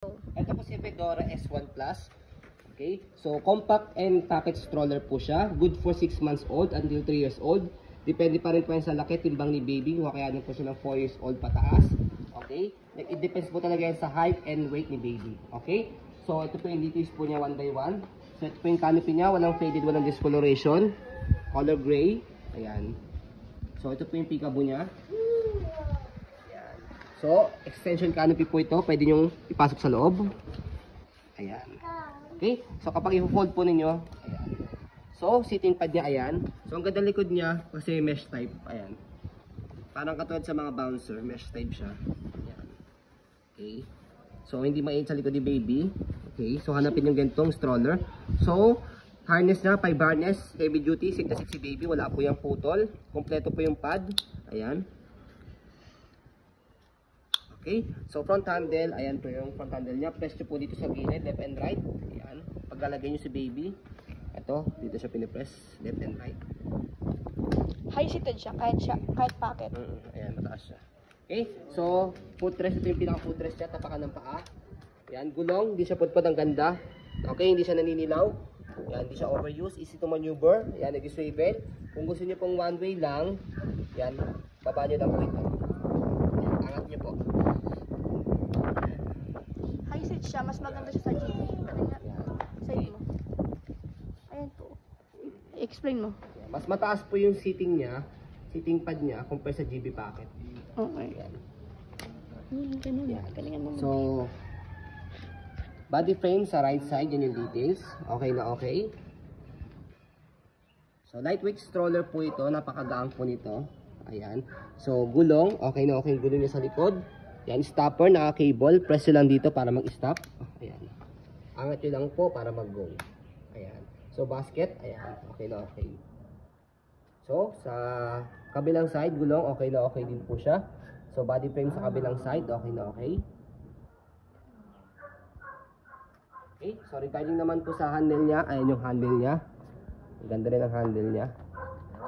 Ito po si Fedora S1 Plus. Okay? So, compact and package stroller po siya. Good for 6 months old until 3 years old. Depende pa rin po yan sa laki, timbang ni baby. Kakayanin po siya ng 4 years old pataas. Okay? It depends po talaga yan sa height and weight ni baby. Okay? So, ito po yung details po niya 1 by 1. So, ito po yung canopy niya. Walang faded, walang discoloration. Color gray. Ayan. So, ito po yung peekaboo niya. So, extension canopy po ito. Pwede nyo ipasok sa loob. Ayan. Okay? So, kapag i-fold po ninyo, ayan. So, sitting pad niya, ayan. So, ang ganda likod niya, kasi mesh type. Ayan. Parang katulad sa mga bouncer, mesh type siya. Ayan. Okay? So, hindi mainit sa likod ni baby. Okay? So, hanapin yung gantong stroller. So, harness na, 5 harness, heavy duty, 6 na 6 si baby. Wala po yung putol. Kompleto po yung pad. Ayan. Okay, so front handle, ayan po yung front handle niya. Press nyo po dito sa gilid, left and right. Ayan, paglalagay nyo si baby. Ito, dito siya pinipress, left and right. High-seated siya, kahit pocket. Ayan, mataas siya. Okay, so footrest, ito yung pinaka-footrest niya, tapakan ng paa. Ayan, gulong, hindi siya pudpud, ang ganda. Okay, hindi siya naninilaw. Ayan, hindi siya overuse, easy to maneuver. Ayan, nag-swivel. Kung gusto niyo pong one way lang, ayan, baba nyo lang po ito. Ayan, angat nyo po. High-seat siya, mas maganda siya sa GB. Side mo. Ayan po. Explain mo. Mas mataas po yung seating niya, seating pad niya, compare sa GB packet. Okay. Ayan. Ganun. Ayan. Galingan mo. So, body frame sa right side, yan yung details. Okay na okay. So, lightweight stroller po ito, napakagaang po nito. Ayan. So, gulong, okay na okay yung gulong niya sa likod. Yan, stopper, naka-cable. Press nyo lang dito para mag-stop. Ayan. Angat nyo lang po para mag-go. Ayan. So, basket, ayan. Okay na okay. So, sa kabilang side, gulong, okay na okay din po siya. So, body frame sa kabilang side, okay na okay. Okay, so regarding naman po sa handle niya, ayan yung handle niya. Ganda rin ang handle niya.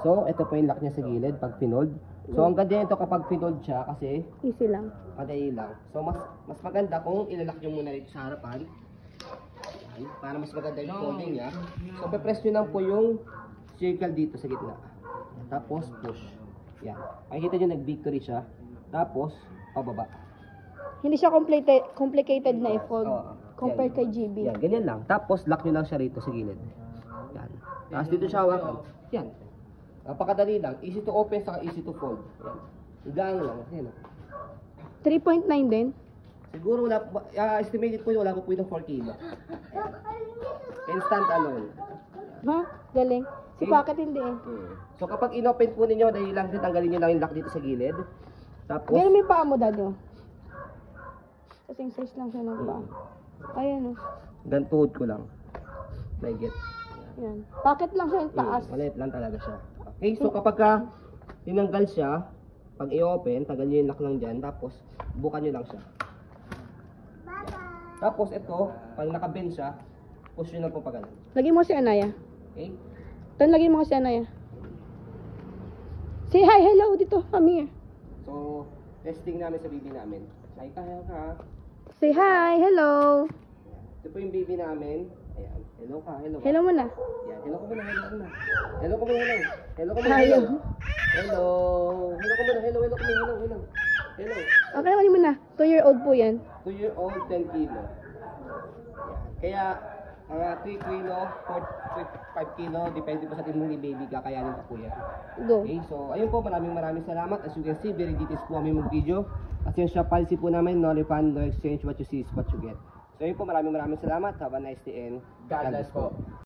So, ito po yung lock niya sa gilid pag pinold. So, ang ganda nito kapag pinold siya kasi Easy lang. madali lang. So, mas maganda kung ilalak nyo muna dito sa harapan. Ayan, para mas maganda yung folding niya. So, pe-press nyo lang po yung circle dito sa gitna. Ayan, tapos, push. Yan. Makikita nyo nag-victory siya. Tapos, pababa. Hindi siya complicated na i-fold. Compared kay GB. Yan, ganyan lang. Tapos, lock nyo lang siya rito sa gilid. Yan. Tapos dito siya hawakan. Yan. Napakadali lang. Easy to open, saka easy to fold. Yan. Igaan lang. Yan. 3.9 din. Siguro wala, estimated po yun, wala po itong 4 kilo. Instant alone. Ha? Galing. Si Pocket hindi eh. So kapag inopen po ninyo, dahil lang tanggalin nyo lang yung lock dito sa gilid. Tapos, Ganun may paa mo, Dado. Kasing size lang siya ng paa. Ayan o. gantuhod ko lang. May get. Yan. Pocket lang siya yung taas. Maliit lang talaga siya. Okay, so kapag tinanggal siya, pag i-open, tanggal nyo yung lock lang dyan, tapos bukan nyo lang siya. Tapos ito, pag nakabend siya, push nyo lang po pag ganun. Lagyan mo si Anaya. Okay? Ito, lagyan mo si Anaya. Say hi, hello dito. Come here. So, testing namin sa baby namin. Hi ka, hi ka. Say hi, hello. Ito po yung baby namin. Ayan. Hello ka, hello ka. Hello muna. Yan, hello ko muna, hello ko muna. Hello ko muna, hello. Hello ko muna, Ayaw. hello. Hello. Hello ko muna, hello, hello ko muna, hello, hello. Hello. Okay, wali mo na. 2-year-old po yan. 2-year-old, 10 kilo. Yan. Kaya, mga 3 kilo, 5 kilo, depende po sa timbang ni baby, kakayanin ko po yan. Go. Okay, so ayun po, maraming salamat. As you can see, very details po kami mag-video. At yung shop policy po namin, no refund, no exchange, what you see is what you get. So ayun po, maraming salamat. Have a nice day and God bless po.